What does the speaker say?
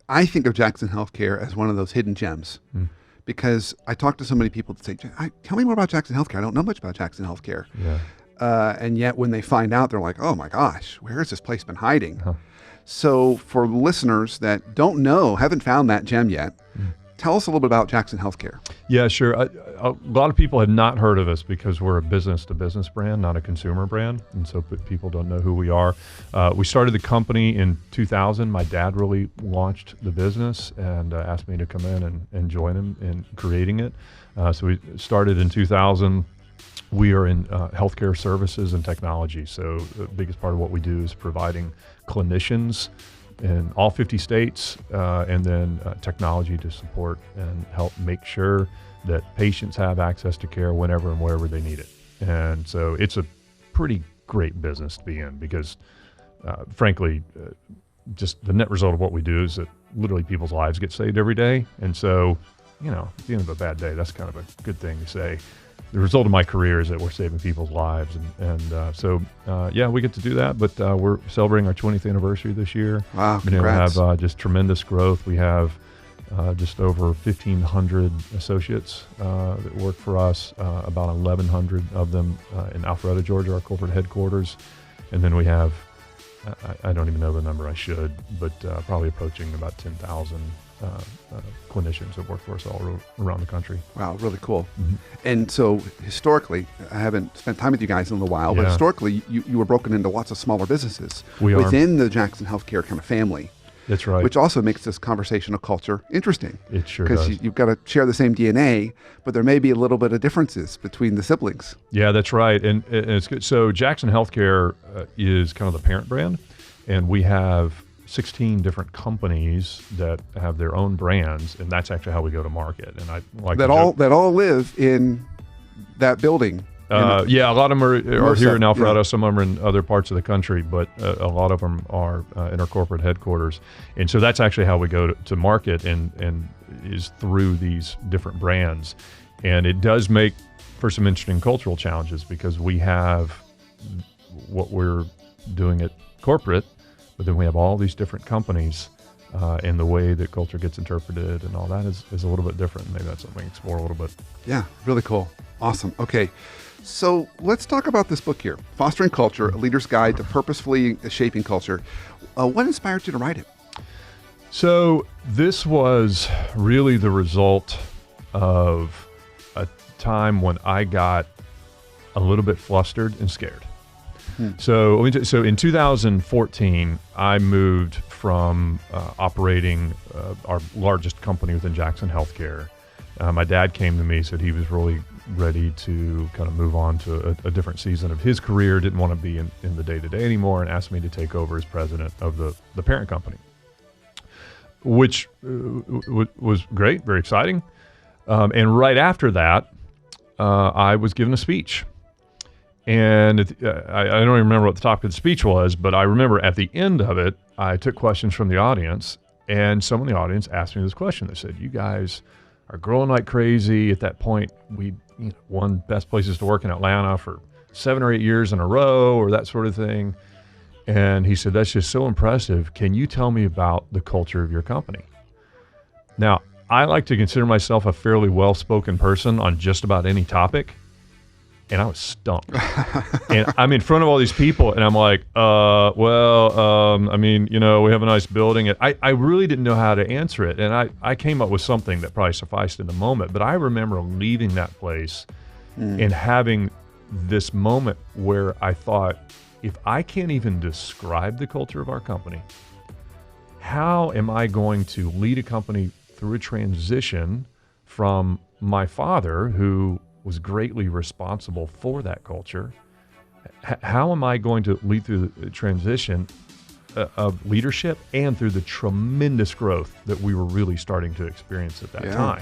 I think of Jackson Healthcare as one of those hidden gems because I talk to so many people that say, tell me more about Jackson Healthcare. I don't know much about Jackson Healthcare. Yeah. And yet when they find out, they're like, oh my gosh, where has this place been hiding? Huh. So for listeners that don't know, haven't found that gem yet, tell us a little bit about Jackson Healthcare. Yeah, sure. A lot of people have not heard of us because we're a business-to-business brand, not a consumer brand, and so people don't know who we are. We started the company in 2000. My dad really launched the business and asked me to come in and join him in creating it. So we started in 2000. We are in healthcare services and technology. So the biggest part of what we do is providing clinicians in all 50 states, and then technology to support and help make sure that patients have access to care whenever and wherever they need it. And so it's a pretty great business to be in because, frankly, just the net result of what we do is that literally people's lives get saved every day. And so, at the end of a bad day, that's kind of a good thing to say. The result of my career is that we're saving people's lives. So we get to do that, but we're celebrating our 20th anniversary this year. Wow, We congrats. have just tremendous growth. We have just over 1,500 associates that work for us, about 1,100 of them in Alpharetta, Georgia, our corporate headquarters. And then we have, I don't even know the number, I should, but probably approaching about 10,000 clinicians that work for us all around the country. Wow, really cool. And so historically, I haven't spent time with you guys in a little while, but Yeah. historically, you were broken into lots of smaller businesses We are. within the Jackson Healthcare kind of family, That's right. which also makes this conversational culture interesting. It sure Because does. you've got to share the same DNA, but there may be a little bit of differences between the siblings. Yeah, that's right. And it's good. So Jackson Healthcare is kind of the parent brand, and we have 16 different companies that have their own brands, and that's actually how we go to market. And I like That to all joke- that all live in that building. yeah, a lot of them are Most here of- in Alpharetta. yeah. Some of them are in other parts of the country, but a lot of them are in our corporate headquarters. And so that's actually how we go to market, and is through these different brands. And it does make for some interesting cultural challenges because we have what we're doing at corporate, but then we have all these different companies, and the way that culture gets interpreted and all that is a little bit different. Maybe that's something to explore a little bit. Yeah, really cool. Awesome. Okay. So let's talk about this book here, Fostering Culture, A Leader's Guide to Purposefully Shaping Culture. What inspired you to write it? So this was really the result of a time when I got a little bit flustered and scared. So in 2014, I moved from operating our largest company within Jackson Healthcare. My dad came to me, said he was really ready to kind of move on to a different season of his career, didn't want to be in the day-to-day anymore, and asked me to take over as president of the parent company, which was great, very exciting. And right after that, I was given a speech. And I don't even remember what the topic of the speech was, but I remember at the end of it, I took questions from the audience, and some of the audience asked me this question. They said, "You guys are growing like crazy." At that point, we won Best Places to Work in Atlanta for 7 or 8 years in a row, or that sort of thing. And he said, "That's just so impressive. Can you tell me about the culture of your company?" Now, I like to consider myself a fairly well-spoken person on just about any topic. And I was stumped. And I'm in front of all these people, and I'm like, we have a nice building. I really didn't know how to answer it. And I came up with something that probably sufficed in the moment. But I remember leaving that place and having this moment where I thought, if I can't even describe the culture of our company, how am I going to lead a company through a transition from my father, who was greatly responsible for that culture? How am I going to lead through the transition of leadership and through the tremendous growth that we were really starting to experience at that time?